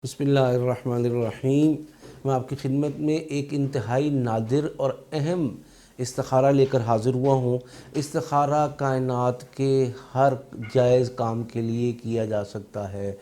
بسم اللہ الرحمن الرحیم۔ میں آپ کی خدمت میں ایک انتہائی نادر اور اہم استخارہ لے کر حاضر ہوا ہوں۔ استخارہ کائنات کے ہر جائز کام کے لیے کیا جا سکتا ہے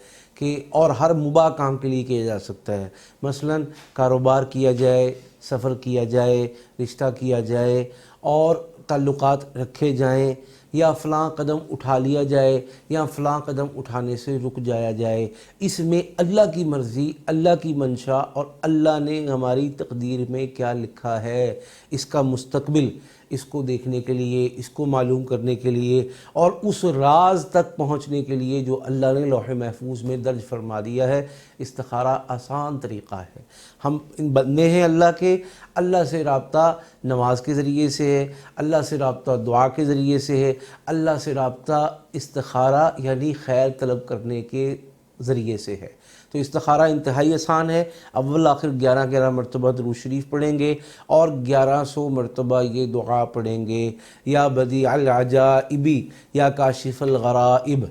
اور ہر مباح کام کے لیے کیا جا سکتا ہے۔ مثلاً کاروبار کیا جائے، سفر کیا جائے، رشتہ کیا جائے اور تعلقات رکھے جائیں، یا فلاں قدم اٹھا لیا جائے یا فلاں قدم اٹھانے سے رک جایا جائے۔ اس میں اللہ کی مرضی، اللہ کی منشا اور اللہ نے ہماری تقدیر میں کیا لکھا ہے، اس کا مستقبل، اس کو دیکھنے کے لیے، اس کو معلوم کرنے کے لیے اور اس راز تک پہنچنے کے لیے جو اللہ نے لوح محفوظ میں درج فرما دیا ہے۔ استخارہ آسان طریقہ ہے۔ ہم بندے ہیں اللہ کے، اللہ سے رابطہ نماز کے ذریعے سے ہے، اللہ سے رابطہ دعا کے ذریعے سے ہے، اللہ سے رابطہ استخارہ یعنی خیر طلب کرنے کے ذریعے سے ہے۔ تو استخارہ انتہائی آسان ہے۔ اول آخر 11 مرتبہ درود شریف پڑھیں گے اور 1100 مرتبہ یہ دعا پڑھیں گے، یا بدیع العجائب یا کاشف الغرائب،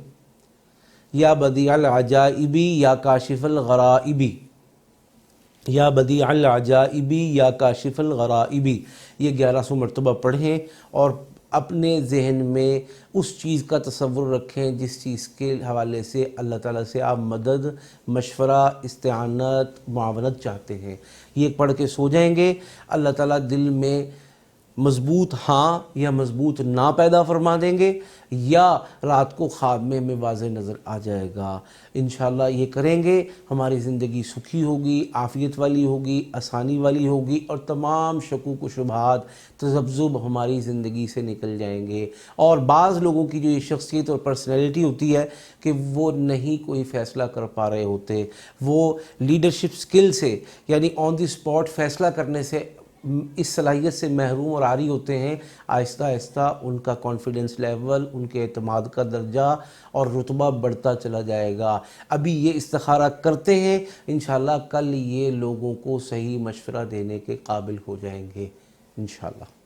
یا بدیع العجائب یا کاشف الغرائب، یا بدیع العجائب یا کاشف الغرائب، یہ 1100 مرتبہ پڑھیں اور اپنے ذہن میں اس چیز کا تصور رکھیں جس چیز کے حوالے سے اللہ تعالیٰ سے آپ مدد، مشورہ، استعانت، معاونت چاہتے ہیں۔ یہ پڑھ کے سو جائیں گے، اللہ تعالیٰ دل میں مضبوط ہاں یا مضبوط نہ پیدا فرما دیں گے، یا رات کو خواب میں ہمیں واضح نظر آ جائے گا۔ انشاءاللہ یہ کریں گے، ہماری زندگی سکھی ہوگی، عافیت والی ہوگی، آسانی والی ہوگی اور تمام شکوک و شبہات، تذبذب ہماری زندگی سے نکل جائیں گے۔ اور بعض لوگوں کی جو یہ شخصیت اور پرسنالٹی ہوتی ہے کہ وہ نہیں کوئی فیصلہ کر پا رہے ہوتے، وہ لیڈرشپ سکل سے یعنی آن دی سپاٹ فیصلہ کرنے سے اس صلاحیت سے محروم اور عاری ہوتے ہیں، آہستہ آہستہ ان کا کانفیڈنس لیول، ان کے اعتماد کا درجہ اور رتبہ بڑھتا چلا جائے گا۔ ابھی یہ استخارہ کرتے ہیں، انشاءاللہ کل یہ لوگوں کو صحیح مشورہ دینے کے قابل ہو جائیں گے انشاءاللہ۔